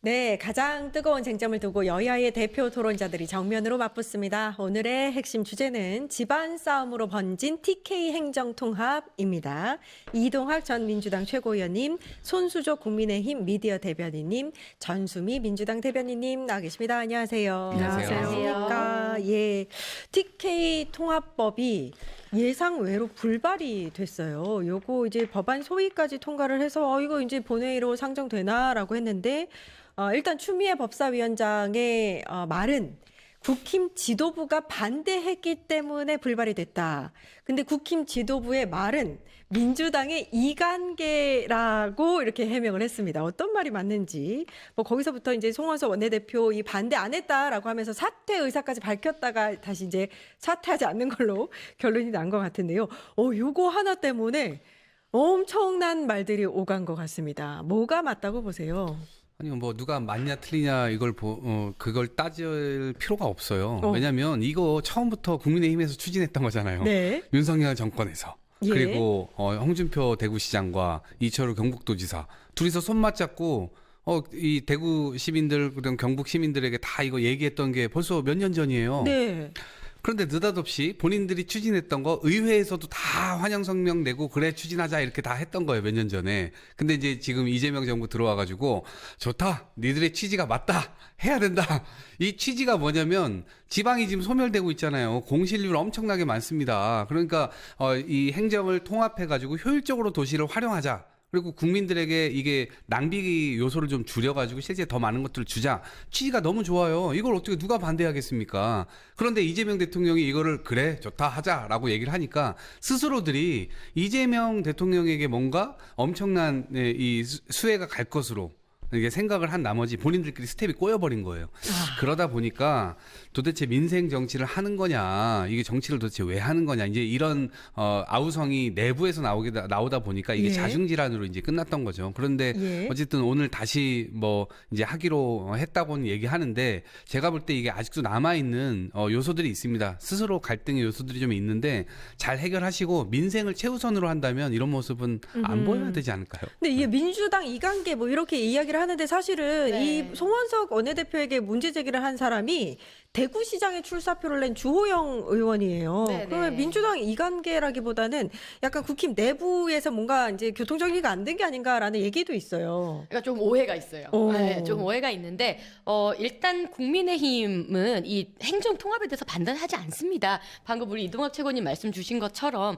네, 가장 뜨거운 쟁점을 두고 여야의 대표 토론자들이 정면으로 맞붙습니다. 오늘의 핵심 주제는 집안 싸움으로 번진 TK 행정통합입니다. 이동학 전 민주당 최고위원님, 손수조 국민의힘 미디어 대변인님, 전수미 민주당 대변인님 나와 계십니다. 안녕하세요. 안녕하세요. 예, TK 통합법이 예상 외로 불발이 됐어요. 요거 이제 법안 소위까지 통과를 해서 이거 이제 본회의로 상정되나라고 했는데 일단 추미애 법사위원장의 말은 국힘 지도부가 반대했기 때문에 불발이 됐다. 근데 국힘 지도부의 말은 민주당의 이관계라고 이렇게 해명을 했습니다. 어떤 말이 맞는지 뭐 거기서부터 이제 송원석 원내대표 이 반대 안 했다라고 하면서 사퇴 의사까지 밝혔다가 다시 이제 사퇴하지 않는 걸로 결론이 난 것 같은데요. 요거 하나 때문에 엄청난 말들이 오간 것 같습니다. 뭐가 맞다고 보세요? 아니 뭐 누가 맞냐 틀리냐 이걸 그걸 따질 필요가 없어요. 왜냐하면 이거 처음부터 국민의힘에서 추진했던 거잖아요. 네. 윤석열 정권에서. 예. 그리고 홍준표 대구시장과 이철우 경북도지사 둘이서 손 맞잡고 이 대구 시민들 그다음 경북 시민들에게 다 이거 얘기했던 게 벌써 몇 년 전이에요. 네. 그런데 느닷없이 본인들이 추진했던 거 의회에서도 다 환영 성명 내고 그래 추진하자 이렇게 다 했던 거예요, 몇 년 전에. 근데 이제 지금 이재명 정부 들어와 가지고 좋다. 니들의 취지가 맞다. 해야 된다. 이 취지가 뭐냐면 지방이 지금 소멸되고 있잖아요. 공실률 엄청나게 많습니다. 그러니까 이 행정을 통합해 가지고 효율적으로 도시를 활용하자. 그리고 국민들에게 이게 낭비 요소를 좀 줄여가지고 실제 더 많은 것들을 주자. 취지가 너무 좋아요. 이걸 어떻게 누가 반대하겠습니까? 그런데 이재명 대통령이 이거를 그래 좋다 하자라고 얘기를 하니까 스스로들이 이재명 대통령에게 뭔가 엄청난 이 수혜가 갈 것으로 이게 생각을 한 나머지 본인들끼리 스텝이 꼬여버린 거예요. 그러다 보니까 도대체 민생 정치를 하는 거냐, 이게 정치를 도대체 왜 하는 거냐, 이제 이런 아우성이 내부에서 나오다 보니까 이게 예. 자중질환으로 이제 끝났던 거죠. 그런데 예. 어쨌든 오늘 다시 뭐 이제 하기로 했다고는 얘기하는데 제가 볼 때 이게 아직도 남아 있는 요소들이 있습니다. 스스로 갈등의 요소들이 좀 있는데 잘 해결하시고 민생을 최우선으로 한다면 이런 모습은 안 보여야 되지 않을까요? 근데 이게 민주당 이관계 뭐 이렇게 이야기를 하는데 사실은 네. 이 송원석 원내대표에게 문제 제기를 한 사람이 대구시장에 출사표를 낸 주호영 의원이에요. 네, 그러면 네. 민주당 이관계라기보다는 약간 국힘 내부에서 뭔가 이제 교통정리가 안 된 게 아닌가라는 얘기도 있어요. 그러니까 좀 오해가 있어요. 오. 네, 좀 오해가 있는데 일단 국민의힘은 이 행정 통합에 대해서 반대하지 않습니다. 방금 우리 이동학 최고님 말씀 주신 것처럼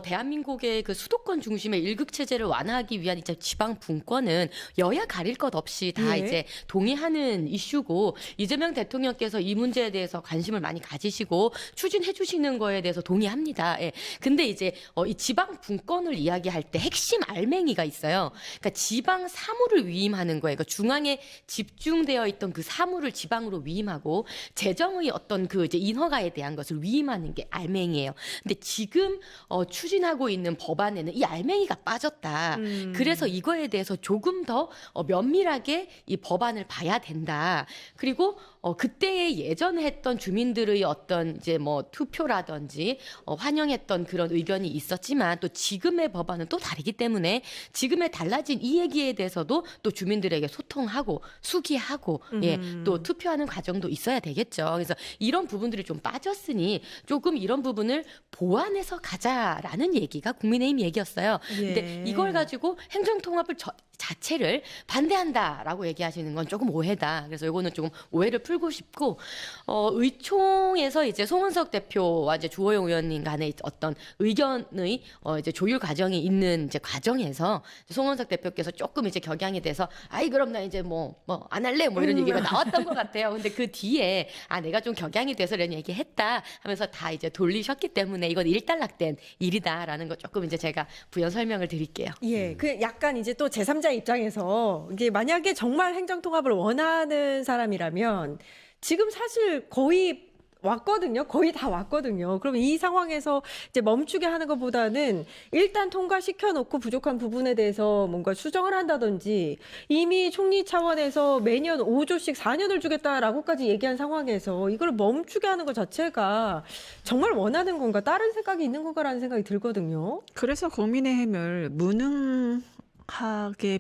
대한민국의 그 수도권 중심의 일극 체제를 완화하기 위한 이제 지방 분권은 여야 가릴 것 없이 다 예. 이제 동의하는 이슈고 이재명 대통령께서 이 문제에 대해서 관심을 많이 가지시고 추진해 주시는 거에 대해서 동의합니다. 예. 근데 이제 이 지방 분권을 이야기할 때 핵심 알맹이가 있어요. 그러니까 지방 사무를 위임하는 거예요. 그러니까 중앙에 집중되어 있던 그 사무를 지방으로 위임하고 재정의 어떤 그 이제 인허가에 대한 것을 위임하는 게 알맹이에요. 근데 지금 추진하고 있는 법안에는 이 알맹이가 빠졌다. 그래서 이거에 대해서 조금 더 면밀하게 이 법안을 봐야 된다. 그리고 그때의 예전에 했던 주민들의 어떤 이제 뭐 투표라든지 환영했던 그런 의견이 있었지만 또 지금의 법안은 또 다르기 때문에 지금의 달라진 이 얘기에 대해서도 또 주민들에게 소통하고 수기하고 예, 또 투표하는 과정도 있어야 되겠죠. 그래서 이런 부분들이 좀 빠졌으니 조금 이런 부분을 보완해서 가자라는 얘기가 국민의힘 얘기였어요. 근데 예. 이걸 가지고 행정통합을 자체를 반대한다라고 얘기하시는 건 조금 오해다. 그래서 이거는 조금 오해를 풀고 싶고 의총에서 이제 송원석 대표와 이제 주호영 의원님 간의 어떤 의견의 이제 조율 과정이 있는 이제 과정에서 송원석 대표께서 조금 이제 격양이 돼서 아이 그럼 나 이제 뭐 안 할래 뭐 이런 얘기가 나왔던 것 같아요. 근데 그 뒤에 내가 좀 격양이 돼서 이런 얘기했다 하면서 다 이제 돌리셨기 때문에 이건 일단락된 일이다라는 거 조금 이제 제가 부연 설명을 드릴게요. 예, 그 약간 이제 또 제3자 입장에서 이게 만약에 정말 행정통합을 원하는 사람이라면 지금 사실 거의 왔거든요. 거의 다 왔거든요. 그럼 이 상황에서 이제 멈추게 하는 것보다는 일단 통과시켜 놓고 부족한 부분에 대해서 뭔가 수정을 한다든지 이미 총리 차원에서 매년 5조씩 4년을 주겠다라고까지 얘기한 상황에서 이걸 멈추게 하는 것 자체가 정말 원하는 건가 다른 생각이 있는 건가라는 생각이 들거든요. 그래서 국민의힘을 무능하게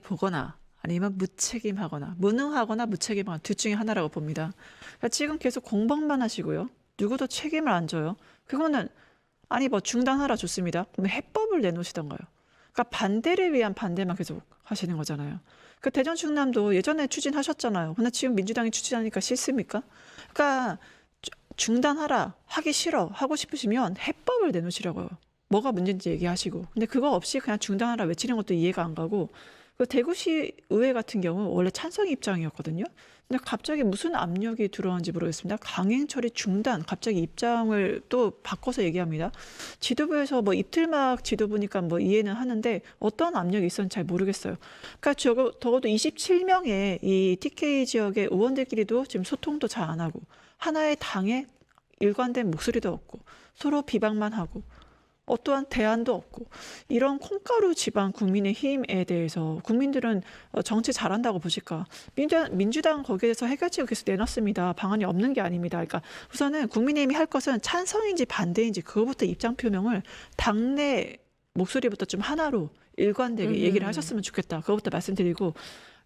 보거나 아니면 무책임하거나 무능하거나 무책임하거나 둘 중에 하나라고 봅니다. 그러니까 지금 계속 공방만 하시고요. 누구도 책임을 안 져요. 그거는 아니 뭐 중단하라 좋습니다. 그럼 해법을 내놓으시던가요. 그러니까 반대를 위한 반대만 계속 하시는 거잖아요. 그 대전 충남도 예전에 추진하셨잖아요. 근데 지금 민주당이 추진하니까 싫습니까? 그러니까 중단하라, 하기 싫어, 하고 싶으시면 해법을 내놓으시라고요. 뭐가 문제인지 얘기하시고. 근데 그거 없이 그냥 중단하라 외치는 것도 이해가 안 가고. 그 대구시 의회 같은 경우 원래 찬성 입장이었거든요. 근데 갑자기 무슨 압력이 들어왔는지 모르겠습니다. 강행 처리 중단, 갑자기 입장을 또 바꿔서 얘기합니다. 지도부에서 뭐 이틀막 지도부니까 뭐 이해는 하는데 어떤 압력이 있었는지 잘 모르겠어요. 그러니까 적어도 27명의 이 TK 지역의 의원들끼리도 지금 소통도 잘 안 하고 하나의 당에 일관된 목소리도 없고 서로 비방만 하고 어떠한 대안도 없고 이런 콩가루 지방 국민의힘에 대해서 국민들은 정치 잘한다고 보실까? 민주당 거기에 대해서 해결책을 계속 내놨습니다. 방안이 없는 게 아닙니다. 그러니까 우선은 국민의힘이 할 것은 찬성인지 반대인지 그거부터 입장 표명을 당내 목소리부터 좀 하나로 일관되게 얘기를 하셨으면 좋겠다. 그거부터 말씀드리고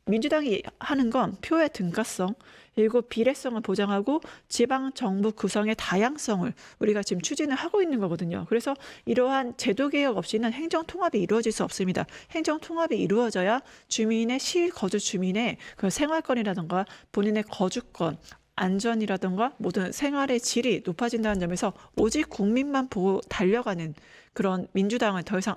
민주당이 하는 건 표의 등가성 그리고 비례성을 보장하고 지방 정부 구성의 다양성을 우리가 지금 추진을 하고 있는 거거든요. 그래서 이러한 제도 개혁 없이는 행정 통합이 이루어질 수 없습니다. 행정 통합이 이루어져야 주민의 실거주 주민의 그 생활권이라든가 본인의 거주권 안전이라든가 모든 생활의 질이 높아진다는 점에서 오직 국민만 보고 달려가는 그런 민주당을 더 이상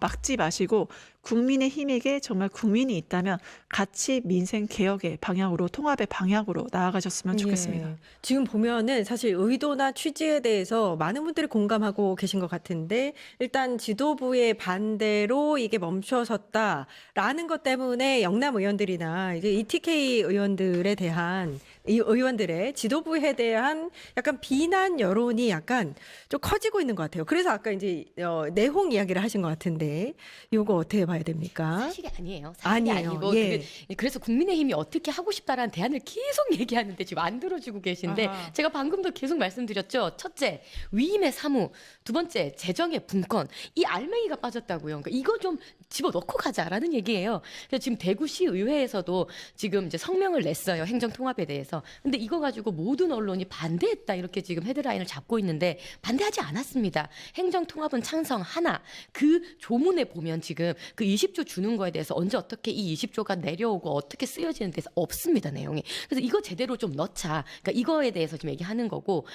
막지 마시고 국민의힘에게 정말 국민이 있다면 같이 민생 개혁의 방향으로 통합의 방향으로 나아가셨으면 좋겠습니다. 예. 지금 보면은 사실 의도나 취지에 대해서 많은 분들이 공감하고 계신 것 같은데 일단 지도부의 반대로 이게 멈춰섰다라는 것 때문에 영남 의원들이나 이제 ETK 의원들에 대한 이 의원들의 지도부에 대한 약간 비난 여론이 약간 좀 커지고 있는 것 같아요. 그래서 아까 이제 내홍 이야기를 하신 것 같은데 요거 어떻게 봐야 됩니까? 사실이 아니에요. 사실이 아니에요. 아니고 예. 그래서 국민의힘이 어떻게 하고 싶다라는 대안을 계속 얘기하는데 지금 안 들어주고 계신데 아하. 제가 방금도 계속 말씀드렸죠. 첫째, 위임의 사무. 두 번째, 재정의 분권. 이 알맹이가 빠졌다고요. 그러니까 이거 좀 집어넣고 가자라는 얘기예요. 그래서 지금 대구시 의회에서도 지금 이제 성명을 냈어요. 행정통합에 대해서. 근데 이거 가지고 모든 언론이 반대했다 이렇게 지금 헤드라인을 잡고 있는데 반대하지 않았습니다. 행정통합은 찬성 하나. 그 조문에 보면 지금 그 20조 주는 거에 대해서 언제 어떻게 이 20조가 내려오고 어떻게 쓰여지는 데서 없습니다, 내용이. 그래서 이거 제대로 좀 넣자. 그러니까 이거에 대해서 지금 얘기하는 거고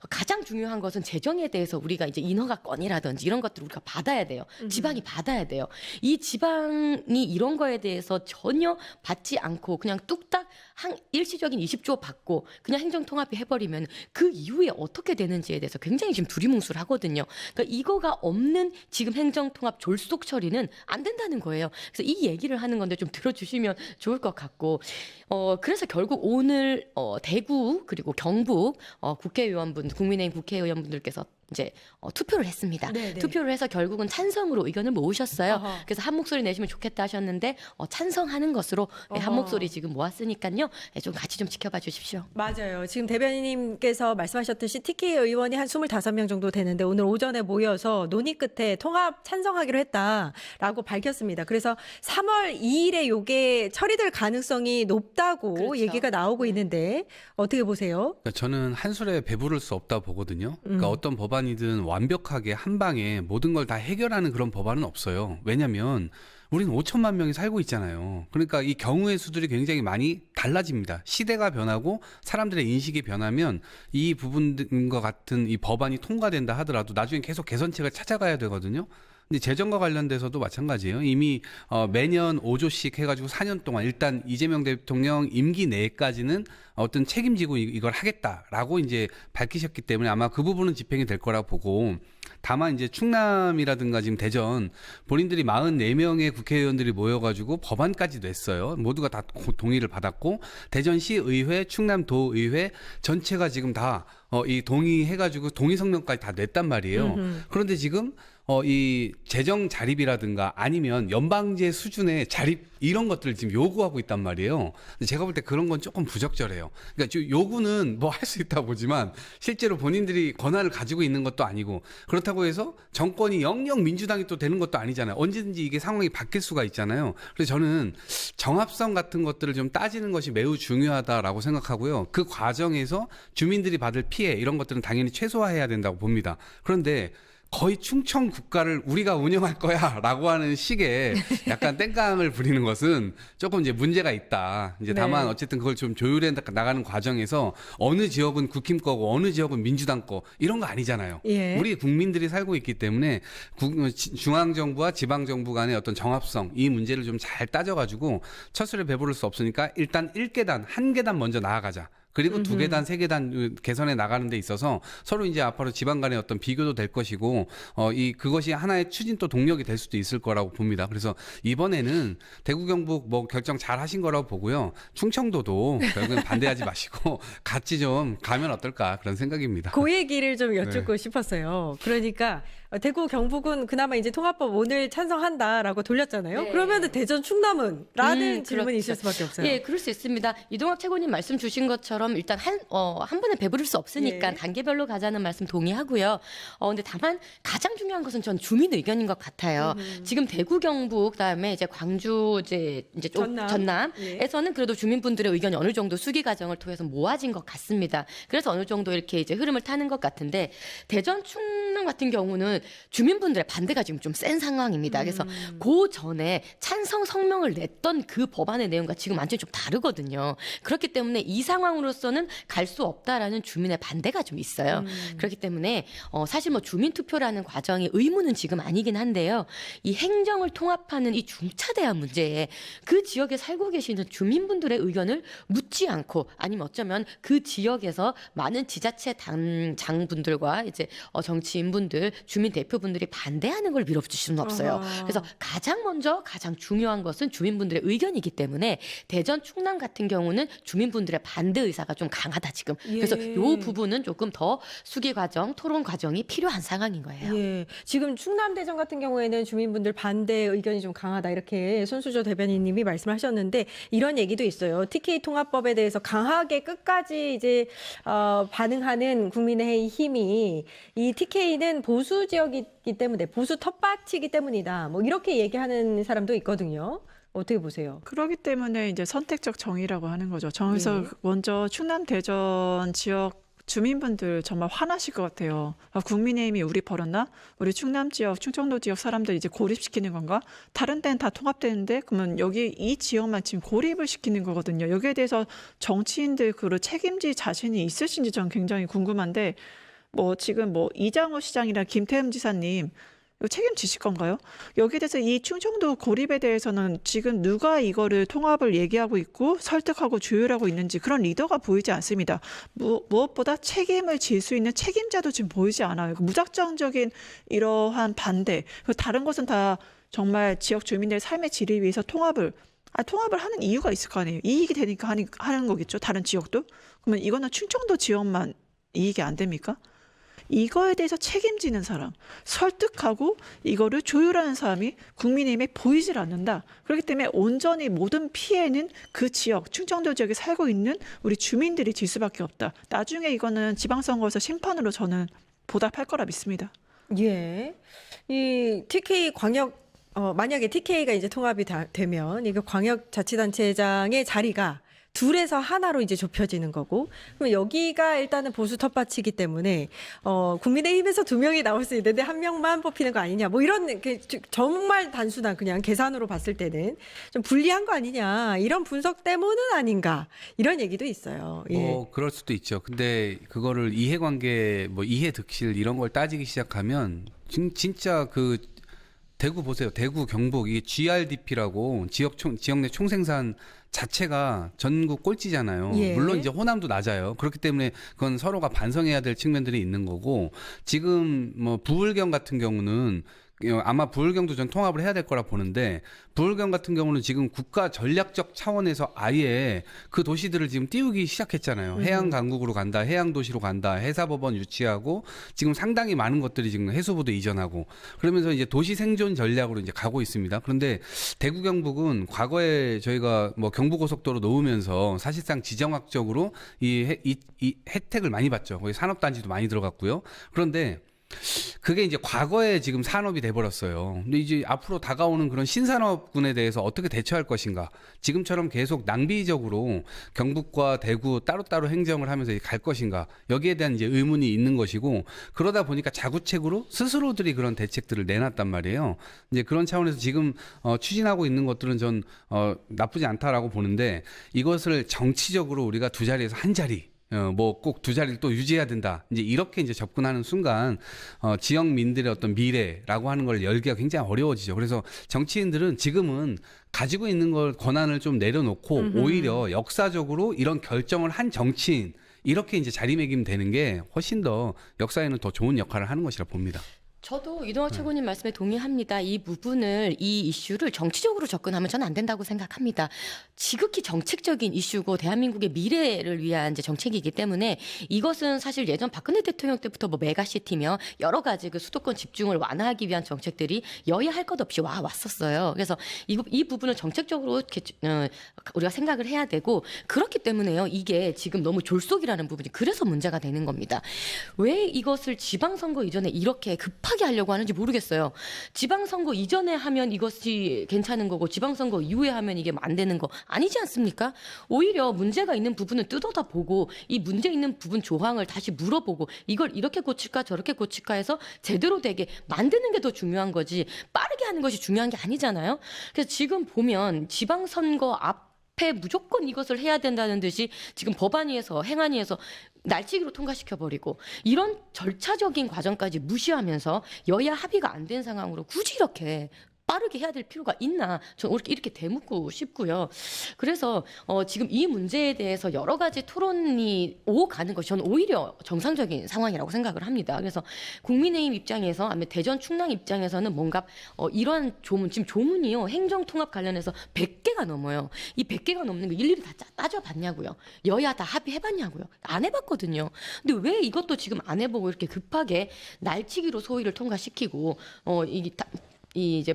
가장 중요한 것은 재정에 대해서 우리가 이제 인허가권이라든지 이런 것들을 우리가 받아야 돼요. 지방이 받아야 돼요. 이 지방이 이런 거에 대해서 전혀 받지 않고 그냥 뚝딱 일시적인 20조 받고 그냥 행정통합이 해버리면 그 이후에 어떻게 되는지에 대해서 굉장히 지금 두리뭉술하거든요. 그러니까 이거가 없는 지금 행정통합 졸속 처리는 안 된다는 거예요. 그래서 이 얘기를 하는 건데 좀 들어주시면 좋을 것 같고 그래서 결국 오늘 대구 그리고 경북 국회의원분 국민의힘 국회의원분들께서 이제 투표를 했습니다. 네네. 투표를 해서 결국은 찬성으로 의견을 모으셨어요. 어허. 그래서 한 목소리 내시면 좋겠다 하셨는데 찬성하는 것으로 한 어허. 목소리 지금 모았으니까요. 좀 같이 좀 지켜봐 주십시오. 맞아요. 지금 대변인님께서 말씀하셨듯이 TK 의원이 한 25명 정도 되는데 오늘 오전에 모여서 논의 끝에 통합 찬성하기로 했다라고 밝혔습니다. 그래서 3월 2일에 요게 처리될 가능성이 높다고 그렇죠. 얘기가 나오고 있는데 어떻게 보세요? 그러니까 저는 한술에 배부를 수 없다 보거든요. 그러니까 어떤 법안이든 완벽하게 한 방에 모든 걸 다 해결하는 그런 법안은 없어요. 왜냐하면 우리는 5천만 명이 살고 있잖아요. 그러니까 이 경우의 수들이 굉장히 많이 달라집니다. 시대가 변하고 사람들의 인식이 변하면 이 부분과 같은 이 법안이 통과된다 하더라도 나중에 계속 개선책을 찾아가야 되거든요. 근데 재정과 관련돼서도 마찬가지예요. 이미 매년 5조씩 해가지고 4년 동안 일단 이재명 대통령 임기 내까지는 어떤 책임지고 이걸 하겠다라고 이제 밝히셨기 때문에 아마 그 부분은 집행이 될 거라 보고 다만 이제 충남이라든가 지금 대전 본인들이 44명의 국회의원들이 모여가지고 법안까지 냈어요. 모두가 다 동의를 받았고 대전시 의회, 충남도의회 전체가 지금 다 이 동의해가지고 동의 성명까지 다 냈단 말이에요. 그런데 지금 이 재정 자립이라든가 아니면 연방제 수준의 자립 이런 것들을 지금 요구하고 있단 말이에요. 근데 제가 볼 때 그런 건 조금 부적절해요. 그러니까 지금 요구는 뭐 할 수 있다 보지만 실제로 본인들이 권한을 가지고 있는 것도 아니고 그렇다고 해서 정권이 영영 민주당이 또 되는 것도 아니잖아요. 언제든지 이게 상황이 바뀔 수가 있잖아요. 그래서 저는 정합성 같은 것들을 좀 따지는 것이 매우 중요하다라고 생각하고요. 그 과정에서 주민들이 받을 피해 이런 것들은 당연히 최소화해야 된다고 봅니다. 그런데 거의 충청 국가를 우리가 운영할 거야 라고 하는 식의 약간 땡깡을 부리는 것은 조금 이제 문제가 있다. 이제 다만 네. 어쨌든 그걸 좀 조율해 나가는 과정에서 어느 지역은 국힘 거고 어느 지역은 민주당 거 이런 거 아니잖아요. 예. 우리 국민들이 살고 있기 때문에 중앙정부와 지방정부 간의 어떤 정합성 이 문제를 좀 잘 따져가지고 첫술에 배부를 수 없으니까 일단 1계단, 한 계단 먼저 나아가자. 그리고 2계단, 3계단 개선해 나가는 데 있어서 서로 이제 앞으로 지방 간의 어떤 비교도 될 것이고, 그것이 하나의 추진 또 동력이 될 수도 있을 거라고 봅니다. 그래서 이번에는 대구 경북 뭐 결정 잘 하신 거라고 보고요. 충청도도 결국엔 반대하지 마시고 같이 좀 가면 어떨까 그런 생각입니다. 그 얘기를 좀 여쭙고 네. 싶었어요. 그러니까 대구 경북은 그나마 이제 통합법 오늘 찬성한다라고 돌렸잖아요. 네. 그러면 대전 충남은? 라는 질문이 그렇죠. 있을 수밖에 없어요. 예, 그럴 수 있습니다. 이동학 최고님 말씀 주신 것처럼 일단 한 번에 배부를 수 없으니까 예. 단계별로 가자는 말씀 동의하고요. 근데 다만 가장 중요한 것은 전 주민 의견인 것 같아요. 지금 대구 경북 그다음에 이제 광주 이제 쪽 전남. 전남에서는 그래도 주민분들의 의견이 어느 정도 수기 과정을 통해서 모아진 것 같습니다. 그래서 어느 정도 이렇게 이제 흐름을 타는 것 같은데 대전 충남 같은 경우는 주민분들의 반대가 지금 좀 센 상황입니다. 그래서 그 전에 찬성 성명을 냈던 그 법안의 내용과 지금 완전히 좀 다르거든요. 그렇기 때문에 이 상황으로서는 갈 수 없다라는 주민의 반대가 좀 있어요. 그렇기 때문에 사실 뭐 주민투표라는 과정이 의무는 지금 아니긴 한데요. 이 행정을 통합하는 이 중차대한 문제에 그 지역에 살고 계시는 주민분들의 의견을 묻지 않고 아니면 어쩌면 그 지역에서 많은 지자체 당장분들과 이제 정치인분들, 주민 대표분들이 반대하는 걸 밀어붙일 수는 없어요. 어허. 그래서 가장 먼저 가장 중요한 것은 주민분들의 의견이기 때문에 대전 충남 같은 경우는 주민분들의 반대 의사가 좀 강하다 지금. 그래서 예. 이 부분은 조금 더 수기 과정, 토론 과정이 필요한 상황인 거예요. 예. 지금 충남 대전 같은 경우에는 주민분들 반대 의견이 좀 강하다 이렇게 손수조 대변인님이 말씀하셨는데 이런 얘기도 있어요. TK 통합법에 대해서 강하게 끝까지 이제 반응하는 국민의힘이 이 TK는 보수 지역이기 때문에 보수 텃밭이기 때문이다. 뭐 이렇게 얘기하는 사람도 있거든요. 어떻게 보세요? 그렇기 때문에 이제 선택적 정의라고 하는 거죠. 정에서 먼저 충남 대전 지역 주민분들 정말 화나실 것 같아요. 국민의힘이 우리 버렸나? 우리 충남 지역, 충청도 지역 사람들 이제 고립시키는 건가? 다른 데는 다 통합되는데 그러면 여기 이 지역만 지금 고립을 시키는 거거든요. 여기에 대해서 정치인들 그 책임질 자신이 있으신지 저는 굉장히 궁금한데 뭐 지금 뭐 이장호 시장이랑 김태흠 지사님 이거 책임지실 건가요? 여기에 대해서 이 충청도 고립에 대해서는 지금 누가 이거를 통합을 얘기하고 있고 설득하고 조율하고 있는지 그런 리더가 보이지 않습니다. 무엇보다 책임을 질 수 있는 책임자도 지금 보이지 않아요. 무작정적인 이러한 반대. 다른 것은 다 정말 지역 주민들의 삶의 질을 위해서 통합을 하는 이유가 있을 거 아니에요. 이익이 되니까 하는 거겠죠. 다른 지역도. 그러면 이거는 충청도 지역만 이익이 안 됩니까? 이거에 대해서 책임지는 사람, 설득하고 이거를 조율하는 사람이 국민의힘에 보이질 않는다. 그렇기 때문에 온전히 모든 피해는 그 지역, 충청도 지역에 살고 있는 우리 주민들이 질 수밖에 없다. 나중에 이거는 지방선거에서 심판으로 저는 보답할 거라 믿습니다. 예. 이 TK 광역 만약에 TK가 이제 통합이 되면 이거 광역자치단체장의 자리가 둘에서 하나로 이제 좁혀지는 거고, 그럼 여기가 일단은 보수 텃밭이기 때문에 국민의힘에서 2명이 나올 수 있는데 1명만 뽑히는 거 아니냐, 뭐 이런 정말 단순한 그냥 계산으로 봤을 때는 좀 불리한 거 아니냐, 이런 분석 때문은 아닌가, 이런 얘기도 있어요. 예. 뭐 그럴 수도 있죠. 근데 그거를 이해관계, 뭐 이해득실 이런 걸 따지기 시작하면 진짜 그 대구 보세요. 대구 경북 이 GRDP라고 지역 내 총생산 자체가 전국 꼴찌잖아요. 예. 물론 이제 호남도 낮아요. 그렇기 때문에 그건 서로가 반성해야 될 측면들이 있는 거고, 지금 뭐 부울경 같은 경우는 아마 부울경도 전 통합을 해야 될 거라 보는데 부울경 같은 경우는 지금 국가 전략적 차원에서 아예 그 도시들을 지금 띄우기 시작했잖아요. 해양 강국으로 간다, 해양 도시로 간다, 해사법원 유치하고 지금 상당히 많은 것들이 지금 해수부도 이전하고 그러면서 이제 도시 생존 전략으로 이제 가고 있습니다. 그런데 대구 경북은 과거에 저희가 뭐 경부고속도로 놓으면서 사실상 지정학적으로 이 혜택을 많이 받죠. 거기 산업단지도 많이 들어갔고요. 그런데 그게 이제 과거에 지금 산업이 돼버렸어요. 근데 이제 앞으로 다가오는 그런 신산업군에 대해서 어떻게 대처할 것인가. 지금처럼 계속 낭비적으로 경북과 대구 따로따로 행정을 하면서 갈 것인가. 여기에 대한 이제 의문이 있는 것이고 그러다 보니까 자구책으로 스스로들이 그런 대책들을 내놨단 말이에요. 이제 그런 차원에서 지금 추진하고 있는 것들은 전 나쁘지 않다라고 보는데 이것을 정치적으로 우리가 두 자리에서 한 자리 뭐 꼭 두 자리를 또 유지해야 된다. 이제 이렇게 이제 접근하는 순간 지역민들의 어떤 미래라고 하는 걸 열기가 굉장히 어려워지죠. 그래서 정치인들은 지금은 가지고 있는 걸 권한을 좀 내려놓고 오히려 역사적으로 이런 결정을 한 정치인 이렇게 이제 자리매김 되는 게 훨씬 더 역사에는 더 좋은 역할을 하는 것이라 봅니다. 저도 이동학 최고님 말씀에 동의합니다. 이 부분을, 이 이슈를 정치적으로 접근하면 저는 안 된다고 생각합니다. 지극히 정책적인 이슈고 대한민국의 미래를 위한 이제 정책이기 때문에 이것은 사실 예전 박근혜 대통령 때부터 뭐 메가시티며 여러 가지 그 수도권 집중을 완화하기 위한 정책들이 여야 할 것 없이 왔었어요. 그래서 이 부분을 정책적으로 이렇게 우리가 생각을 해야 되고 그렇기 때문에요. 이게 지금 너무 졸속이라는 부분이 그래서 문제가 되는 겁니다. 왜 이것을 지방선거 이전에 이렇게 급하게 하려고 하는지 모르겠어요. 지방선거 이전에 하면 이것이 괜찮은 거고 지방선거 이후에 하면 이게 안 되는 거 아니지 않습니까? 오히려 문제가 있는 부분을 뜯어다보고 이 문제 있는 부분 조항을 다시 물어보고 이걸 이렇게 고칠까 저렇게 고칠까 해서 제대로 되게 만드는 게 더 중요한 거지 빠르게 하는 것이 중요한 게 아니잖아요. 그래서 지금 보면 지방선거 앞에 무조건 이것을 해야 된다는 듯이 지금 법안위에서 행안위에서 날치기로 통과시켜버리고 이런 절차적인 과정까지 무시하면서 여야 합의가 안 된 상황으로 굳이 이렇게 빠르게 해야 될 필요가 있나 저는 이렇게 되묻고 싶고요. 그래서 지금 이 문제에 대해서 여러 가지 토론이 오가는 것이 저는 오히려 정상적인 상황이라고 생각을 합니다. 그래서 국민의힘 입장에서 아니면 대전 충남 입장에서는 뭔가 이러한 조문 지금 조문이요 행정통합 관련해서 100개가 넘어요. 이 100개가 넘는 거 일일이 다 따져봤냐고요. 여야 다 합의해봤냐고요. 안 해봤거든요. 근데 왜 이것도 지금 안 해보고 이렇게 급하게 날치기로 소위를 통과시키고 이 이제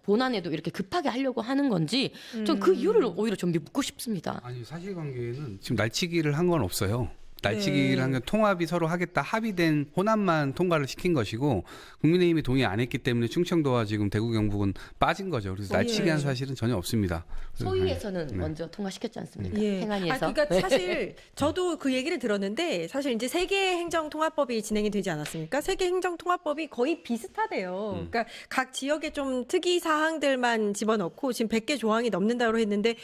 본안에도 이렇게 급하게 하려고 하는 건지 좀 그 이유를 오히려 좀 묻고 싶습니다. 아니 사실관계는 지금 날치기를 한 건 없어요. 날치기를 한 건 통합이 서로 하겠다 합의된 호남만 통과를 시킨 것이고 국민의힘이 동의 안 했기 때문에 충청도와 지금 대구 경북은 빠진 거죠. 그래서 날치기한 사실은 전혀 없습니다. 소위에서는 먼저 통과시켰지 않습니까? 행안위에서. 그러니까 사실 저도 그 얘기를 들었는데 사실 이제 세계 행정통합법이 진행이 되지 않았습니까? 세계 행정통합법이 거의 비슷하대요. 그러니까 각 지역의 좀 특이 사항들만 집어넣고 지금 100개 조항이 넘는다고 했는데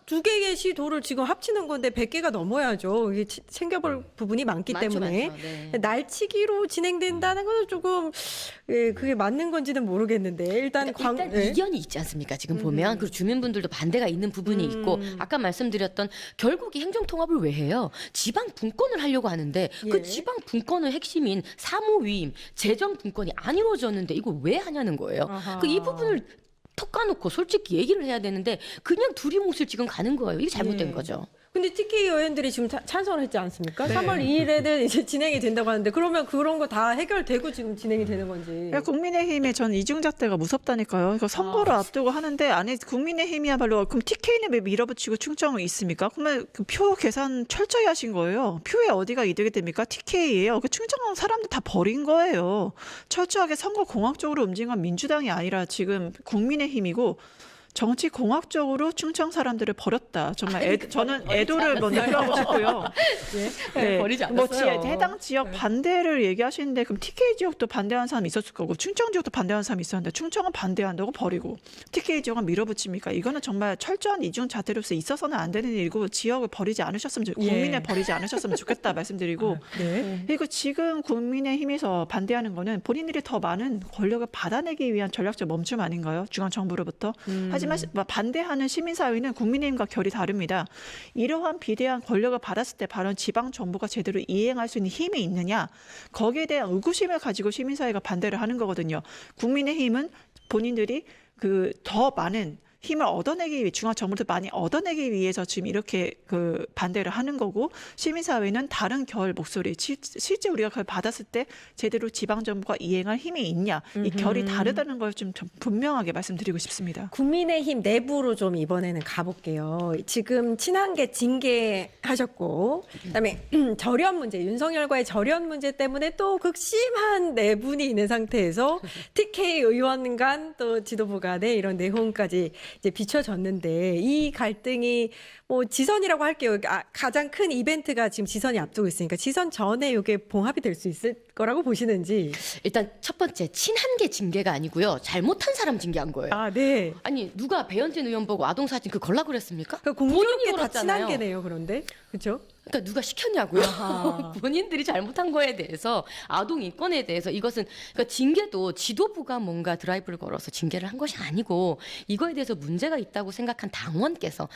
두 개의 시도를 지금 합치는 건데 100개가 넘어야죠. 이게 챙겨볼 부분이 많기 때문에 많죠. 네. 날치기로 진행된다는 건 조금 그게 맞는 건지는 모르겠는데 일단 이견이 있지 않습니까? 지금 보면 그리고 주민분들도 반대가 있는 부분이 있고 아까 말씀드렸던 결국 이 행정통합을 왜 해요? 지방 분권을 하려고 하는데 그 지방 분권의 핵심인 사무위임, 재정 분권이 안 이루어졌는데 이거 왜 하냐는 거예요. 이 부분을 턱 까놓고 솔직히 얘기를 해야 되는데 그냥 두리뭉실 지금 가는 거예요. 이게 잘못된 거죠. 근데 TK 의원들이 지금 찬성을 했지 않습니까? 네. 3월 2일에는 이제 진행이 된다고 하는데 그러면 그런 거 다 해결되고 지금 진행이 되는 건지. 그러니까 국민의힘의 전 이중잣대가 무섭다니까요. 그러니까 선거를 앞두고 하는데 안에 국민의힘이야말로 그럼 TK는 왜 밀어붙이고 충청은 있습니까? 그러면 그 표 계산 철저히 하신 거예요. 표에 어디가 이득이 됩니까? TK예요. 그 충청은 사람들 다 버린 거예요. 철저하게 선거 공학적으로 움직인 건 민주당이 아니라 지금 국민의힘이고 정치 공학적으로 충청 사람들을 버렸다. 정말 저는 애도를 먼저 표하고 싶고요. 네, 버리지 않았어요. 해당 지역 반대를 얘기하시는데 그럼 TK 지역도 반대하는 사람이 있었을 거고 충청 지역도 반대하는 사람이 있었는데 충청은 반대한다고 버리고 TK 지역은 밀어붙입니까? 이거는 정말 철저한 이중 자태로서 있어서는 안 되는 일이고 지역을 버리지 않으셨으면 국민을 버리지 않으셨으면 좋겠다 말씀드리고 그리고 지금 국민의힘에서 반대하는 거는 본인들이 더 많은 권력을 받아내기 위한 전략적 멈춤 아닌가요? 중앙 정부로부터. 하지만 반대하는 시민사회는 국민의힘과 결이 다릅니다. 이러한 비대한 권력을 받았을 때 바로 지방 정부가 제대로 이행할 수 있는 힘이 있느냐, 거기에 대한 의구심을 가지고 시민사회가 반대를 하는 거거든요. 국민의힘은 본인들이 그 더 많은 힘을 얻어내기 위해 중앙정부를 많이 얻어내기 위해서 지금 이렇게 그 반대를 하는 거고, 시민사회는 다른 결 목소리, 실제 우리가 그걸 받았을 때 제대로 지방정부가 이행할 힘이 있냐, 이 결이 다르다는 걸 좀 분명하게 말씀드리고 싶습니다. 국민의힘 내부로 좀 이번에는 가볼게요. 지금 친한계 징계하셨고, 그다음에 절연 문제, 윤석열과의 절연 문제 때문에 또 극심한 내분이 있는 상태에서 TK 의원 간 또 지도부 간의 이런 내홍까지 이제 비춰졌는데, 이 갈등이 뭐 지선이라고 할게요. 가장 큰 이벤트가 지금 지선이 앞두고 있으니까 지선 전에 이게 봉합이 될 수 있을 거라고 보시는지. 일단 첫 번째, 친한계 징계가 아니고요. 잘못한 사람 징계한 거예요. 아, 네. 아니 누가 배현진 의원 보고 아동사진 그 걸라 그랬습니까? 그 공교롭게 본인이 다 걸었잖아요. 친한계네요. 그런데 그렇죠? 그러니까 누가 시켰냐고요. 아하. 본인들이 잘못한 거에 대해서, 아동 인권에 대해서, 이것은 그러니까 징계도 지도부가 뭔가 드라이브를 걸어서 징계를 한 것이 아니고, 이거에 대해서 문제가 있다고 생각한 당원께서,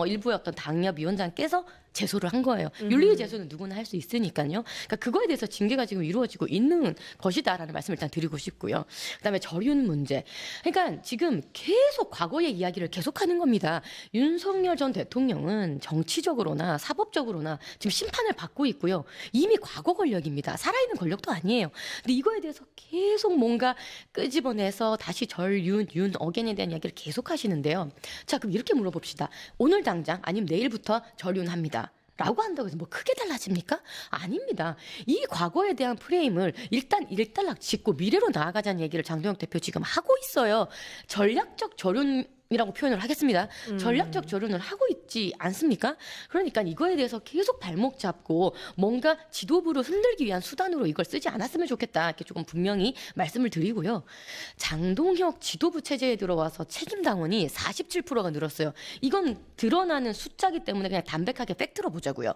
일부의 어떤 당협위원장께서 제소를 한 거예요. 윤리의 제소는 누구나 할 수 있으니까요. 그러니까 그거에 대해서 징계가 지금 이루어지고 있는 것이다라는 말씀을 일단 드리고 싶고요. 그다음에 절윤 문제. 그러니까 지금 계속 과거의 이야기를 계속하는 겁니다. 윤석열 전 대통령은 정치적으로나 사법적으로나 지금 심판을 받고 있고요. 이미 과거 권력입니다. 살아있는 권력도 아니에요. 근데 이거에 대해서 계속 뭔가 끄집어내서 다시 절윤, 윤 어겐에 대한 이야기를 계속 하시는데요. 자, 그럼 이렇게 물어봅시다. 오늘 당장 아니면 내일부터 절윤합니다. 라고 한다고 해서 뭐 크게 달라집니까? 아닙니다. 이 과거에 대한 프레임을 일단 일단락 짚고 미래로 나아가자는 얘기를 장동혁 대표 지금 하고 있어요. 전략적 절윤이라고 표현을 하겠습니다. 전략적 절윤을 하고 있지 않습니까? 그러니까 이거에 대해서 계속 발목 잡고 뭔가 지도부를 흔들기 위한 수단으로 이걸 쓰지 않았으면 좋겠다. 이렇게 조금 분명히 말씀을 드리고요. 장동혁 지도부 체제에 들어와서 책임당원이 47%가 늘었어요. 이건 드러나는 숫자기 때문에 그냥 담백하게 팩트로 보자고요.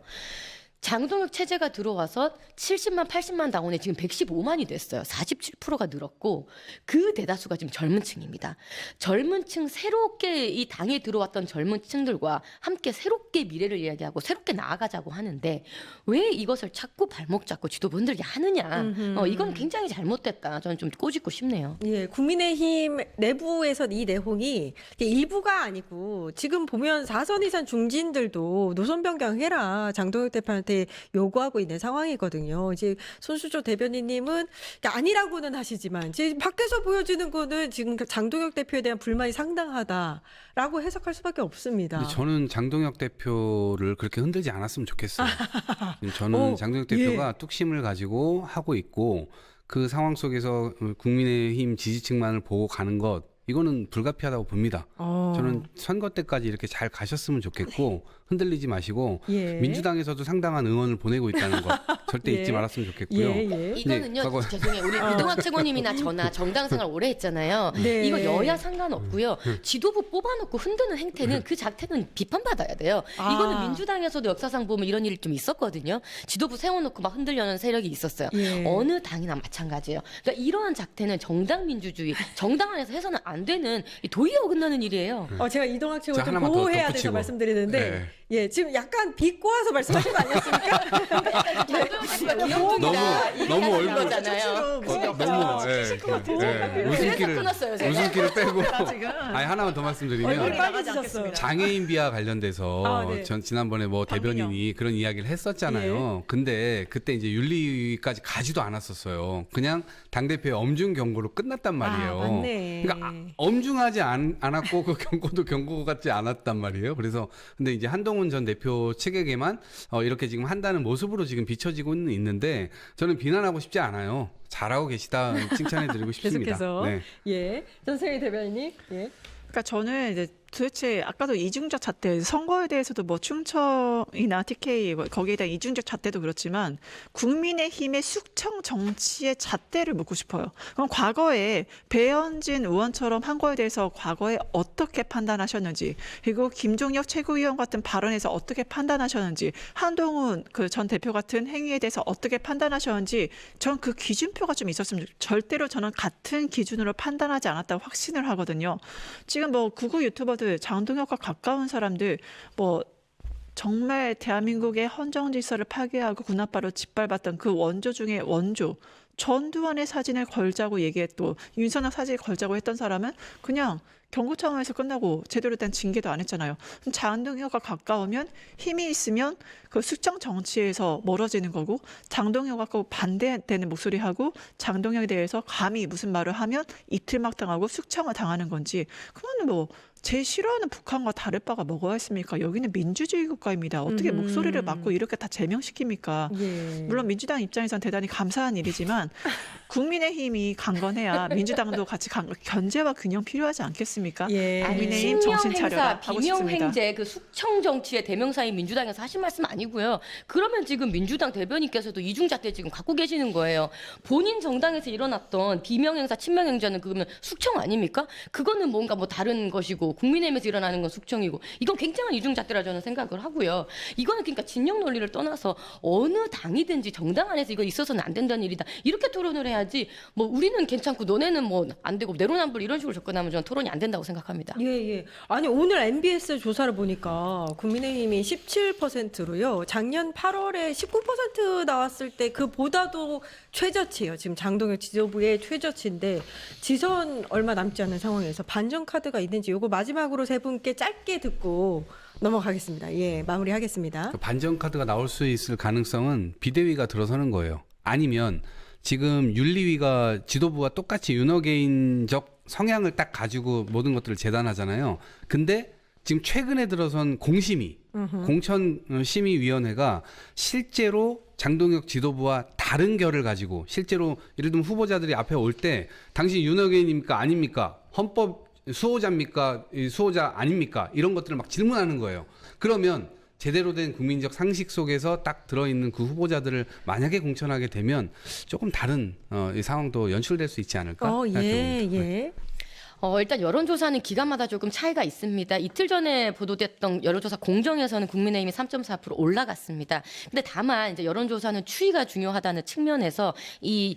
장동혁 체제가 들어와서 70만, 80만 당원에 지금 115만이 됐어요. 47%가 늘었고, 그 대다수가 지금 젊은 층입니다. 젊은 층, 새롭게 이 당에 들어왔던 젊은 층들과 함께 새롭게 미래를 이야기하고 새롭게 나아가자고 하는데, 왜 이것을 자꾸 발목 잡고 지도부들이 하느냐. 이건 굉장히 잘못됐다. 저는 좀 꼬집고 싶네요. 예, 국민의힘 내부에서 이 내홍이 일부가 아니고, 지금 보면 4선 이상 중진들도 노선 변경해라 장동혁 대표한테 요구하고 있는 상황이거든요. 이제 손수조 대변인님은 아니라고는 하시지만, 이제 밖에서 보여지는 거는 지금 장동혁 대표에 대한 불만이 상당하다라고 해석할 수밖에 없습니다. 근데 저는 장동혁 대표를 그렇게 흔들지 않았으면 좋겠어요. 저는 장동혁 대표가 뚝심을 가지고 하고 있고, 그 상황 속에서 국민의힘 지지층만을 보고 가는 것, 이거는 불가피하다고 봅니다. 저는 선거 때까지 이렇게 잘 가셨으면 좋겠고, 흔들리지 마시고, 예. 민주당에서도 상당한 응원을 보내고 있다는 것 절대 예. 잊지 말았으면 좋겠고요. 예. 이거는요, 과거- 죄송해요. 우리 이동학 최고님이나 저나 정당 생활 오래 했잖아요. 네. 이거 여야 상관없고요. 지도부 뽑아놓고 흔드는 행태는 그 자체는 비판받아야 돼요. 아. 이거는 민주당에서도 역사상 보면 이런 일이 좀 있었거든요. 지도부 세워놓고 막 흔들려는 세력이 있었어요. 예. 어느 당이나 마찬가지예요. 그러니까 이러한 작태는 정당 민주주의, 정당 안에서 해서는 안 되는 도의에 어긋나는 일이에요. 제가 이동학 자, 최고 좀 하나만 더 보호해야 돼서 덧붙이고. 말씀드리는데, 예, 지금 약간 비꼬아서 말씀하신 거 아니었습니까? 너무 얼굴- 거잖아요. 웃음기를 끊었어요, 제가. 웃음기를 빼고 지금. 아니 하나만 더 말씀드리면 얼굴이 나가지 빨개지셨어요. 않겠습니다. 장애인 비하 관련돼서 아, 네. 전 지난번에 뭐 박민영. 대변인이 그런 이야기를 했었잖아요. 근데 그때 이제 윤리위까지 가지도 않았었어요. 그냥 당 대표의 엄중 경고로 끝났단 말이에요. 아, 맞네. 그러니까 엄중하지 않았고 그 경고도 경고 같지 않았단 말이에요. 그래서 근데 이제 한동훈 전 대표 측에게만 이렇게 지금 한다는 모습으로 지금 비춰지고는 있는데, 저는 비난하고 싶지 않아요. 잘하고 계시다 칭찬해드리고 싶습니다. 계속해서. 네. 예. 전세희 대변인님. 예. 그러니까 저는 이제 도대체 아까도 이중적 잣대 선거에 대해서도 뭐 충청이나 TK 거기에 대한 이중적 잣대도 그렇지만 국민의힘의 숙청 정치의 잣대를 묻고 싶어요. 그럼 과거에 배현진 의원처럼 한 거에 대해서 과거에 어떻게 판단하셨는지, 그리고 김종혁 최고위원 같은 발언에서 어떻게 판단하셨는지, 한동훈 그 전 대표 같은 행위에 대해서 어떻게 판단하셨는지, 전 그 기준표가 좀 있었으면 절대로 저는 같은 기준으로 판단하지 않았다고 확신을 하거든요. 지금 뭐 구구 유튜버들, 장동혁과 가까운 사람들, 뭐 정말 대한민국의 헌정 질서를 파괴하고 군합바로 짓밟았던 그 원조 중에 원조, 전두환의 사진을 걸자고 얘기했고 윤석열 사진을 걸자고 했던 사람은 그냥 경고차원에서 끝나고 제대로 된 징계도 안 했잖아요. 그럼 장동혁과 가까우면 힘이 있으면 그 숙청 정치에서 멀어지는 거고, 장동혁과 반대되는 목소리하고 장동혁에 대해서 감히 무슨 말을 하면 이틀막당하고 숙청을 당하는 건지, 그거는 뭐 제일 싫어하는 북한과 다를 바가 뭐가 있습니까? 여기는 민주주의 국가입니다. 어떻게 목소리를 막고 이렇게 다 제명시킵니까? 예. 물론 민주당 입장에선 대단히 감사한 일이지만 국민의힘이 강건해야 민주당도 같이 견제와 균형 필요하지 않겠습니까? 예. 국민의힘 정신 차려라 하고 싶습니다. 비명행제 그 숙청 정치의 대명사인 민주당에서 하신 말씀 아니고요. 그러면 지금 민주당 대변인께서도 이중잣대 지금 갖고 계시는 거예요. 본인 정당에서 일어났던 비명행사, 친명행제는 그러면 숙청 아닙니까? 그거는 뭔가 뭐 다른 것이고 국민의힘에서 일어나는 건 숙청이고, 이건 굉장한 이중잣대라 저는 생각을 하고요. 이거는 그러니까 진영 논리를 떠나서 어느 당이든지 정당 안에서 이거 있어서는 안 된다는 일이다, 이렇게 토론을 해야지, 뭐 우리는 괜찮고 너네는 뭐 안 되고 내로남불 이런 식으로 접근하면 저는 토론이 안 된다고 생각합니다. 예, 예. 아니, 오늘 MBS 조사를 보니까 국민의힘이 17%로요. 작년 8월에 19% 나왔을 때 그보다도 최저치예요. 지금 장동혁 지도부의 최저치인데 지선 얼마 남지 않은 상황에서 반전 카드가 있는지 요거 마지막으로 세 분께 짧게 듣고 넘어가겠습니다. 예, 마무리하겠습니다. 그 반전 카드가 나올 수 있을 가능성은 비대위가 들어서는 거예요. 아니면 지금 윤리위가 지도부와 똑같이 윤호개인적 성향을 딱 가지고 모든 것들을 재단하잖아요. 근데 지금 최근에 들어선 공천심의위원회가 실제로 장동혁 지도부와 다른 결을 가지고, 실제로 예를 들면 후보자들이 앞에 올 때 당신 윤호개인입니까 아닙니까? 헌법 수호자입니까? 수호자 아닙니까? 이런 것들을 막 질문하는 거예요. 그러면 제대로 된 국민적 상식 속에서 딱 들어있는 그 후보자들을 만약에 공천하게 되면 조금 다른 이 상황도 연출될 수 있지 않을까? 예, 예. 일단 여론조사는 기간마다 조금 차이가 있습니다. 이틀 전에 보도됐던 여론조사 공정에서는 국민의힘이 3.4% 올라갔습니다. 근데 다만 이제 여론조사는 추이가 중요하다는 측면에서 이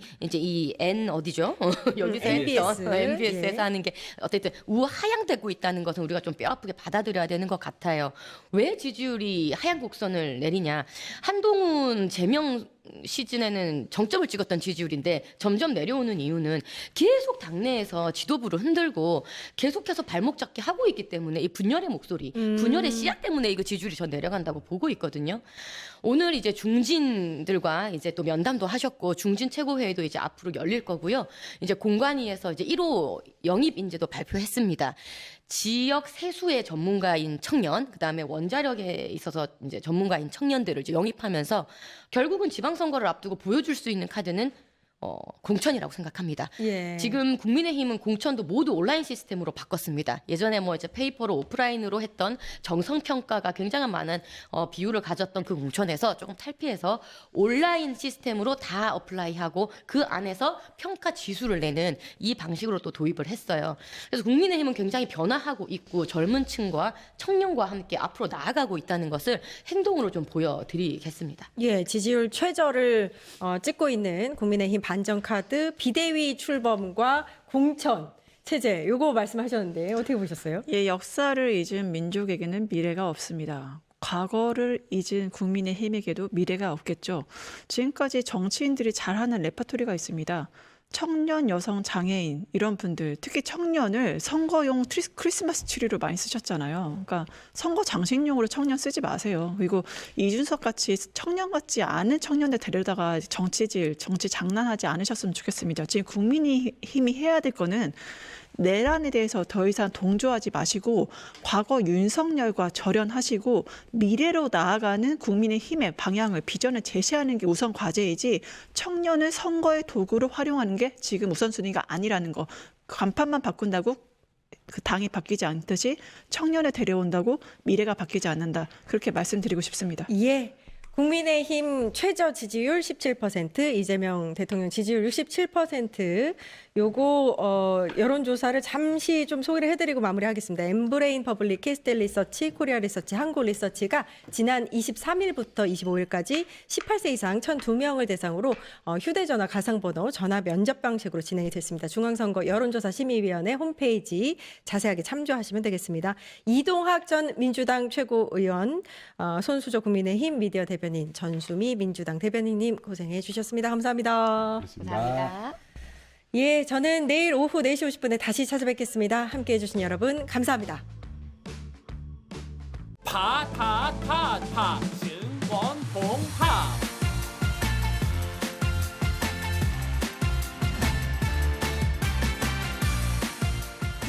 N 어디죠? 여기서 MBS. MBS에서 예. 하는 게 어쨌든 우하향되고 있다는 것은 우리가 좀 뼈아프게 받아들여야 되는 것 같아요. 왜 지지율이 하향 곡선을 내리냐? 한동훈 제명 시즌에는 정점을 찍었던 지지율인데 점점 내려오는 이유는 계속 당내에서 지도부를 흔들고 계속해서 발목 잡기 하고 있기 때문에, 이 분열의 목소리, 분열의 씨앗 때문에 이거 지지율이 전 내려간다고 보고 있거든요. 오늘 이제 중진들과 이제 또 면담도 하셨고, 중진 최고회의도 이제 앞으로 열릴 거고요. 이제 공관위에서 이제 1호 영입 인재도 발표했습니다. 지역 세수의 전문가인 청년, 그다음에 원자력에 있어서 이제 전문가인 청년들을 이제 영입하면서 결국은 지방선거를 앞두고 보여줄 수 있는 카드는 공천이라고 생각합니다. 예. 지금 국민의힘은 공천도 모두 온라인 시스템으로 바꿨습니다. 예전에 뭐 이제 페이퍼로 오프라인으로 했던 정성평가가 굉장히 많은 비율을 가졌던 그 공천에서 조금 탈피해서 온라인 시스템으로 다 어플라이하고 그 안에서 평가 지수를 내는 이 방식으로 또 도입을 했어요. 그래서 국민의힘은 굉장히 변화하고 있고 젊은 층과 청년과 함께 앞으로 나아가고 있다는 것을 행동으로 좀 보여드리겠습니다. 예, 지지율 최저를 찍고 있는 국민의힘 반전카드 비대위 출범과 공천 체제, 요거 말씀하셨는데 어떻게 보셨어요? 예, 역사를 잊은 민족에게는 미래가 없습니다. 과거를 잊은 국민의힘에게도 미래가 없겠죠. 지금까지 정치인들이 잘하는 레퍼토리가 있습니다. 청년, 여성, 장애인 이런 분들, 특히 청년을 선거용 크리스마스 트리로 많이 쓰셨잖아요. 그러니까 선거 장식용으로 청년 쓰지 마세요. 그리고 이준석 같이 청년 같지 않은 청년들 데려다가 정치 장난하지 않으셨으면 좋겠습니다. 지금 국민의힘이 해야 될 거는 내란에 대해서 더 이상 동조하지 마시고 과거 윤석열과 절연하시고 미래로 나아가는 국민의힘의 방향을, 비전을 제시하는 게 우선 과제이지, 청년을 선거의 도구로 활용하는 게 지금 우선순위가 아니라는 거. 간판만 바꾼다고 그 당이 바뀌지 않듯이 청년을 데려온다고 미래가 바뀌지 않는다. 그렇게 말씀드리고 싶습니다. 예. 국민의힘 최저 지지율 17%, 이재명 대통령 지지율 67%. 요거 여론조사를 잠시 좀 소개를 해드리고 마무리하겠습니다. 엠브레인 퍼블릭, 캐스텔 리서치, 코리아 리서치, 한국 리서치가 지난 23일부터 25일까지 18세 이상 1,002명을 대상으로 휴대전화, 가상번호, 전화 면접 방식으로 진행이 됐습니다. 중앙선거 여론조사 심의위원회 홈페이지 자세하게 참조하시면 되겠습니다. 이동학 전 민주당 최고위원, 손수조 국민의힘 미디어 대변인, 전수미 민주당 대변인님 고생해 주셨습니다. 감사합니다. 감사합니다. 예, 저는 내일 오후 4시 50분에 다시 찾아뵙겠습니다. 함께해 주신 여러분 감사합니다. 파타타타 증권통합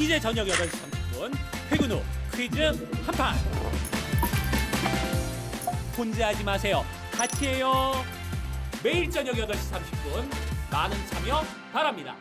이제 저녁 8시 30분 퇴근 후 퀴즈 한판 혼자 하지 마세요. 같이 해요. 매일 저녁 8시 30분 많은 참여 바랍니다.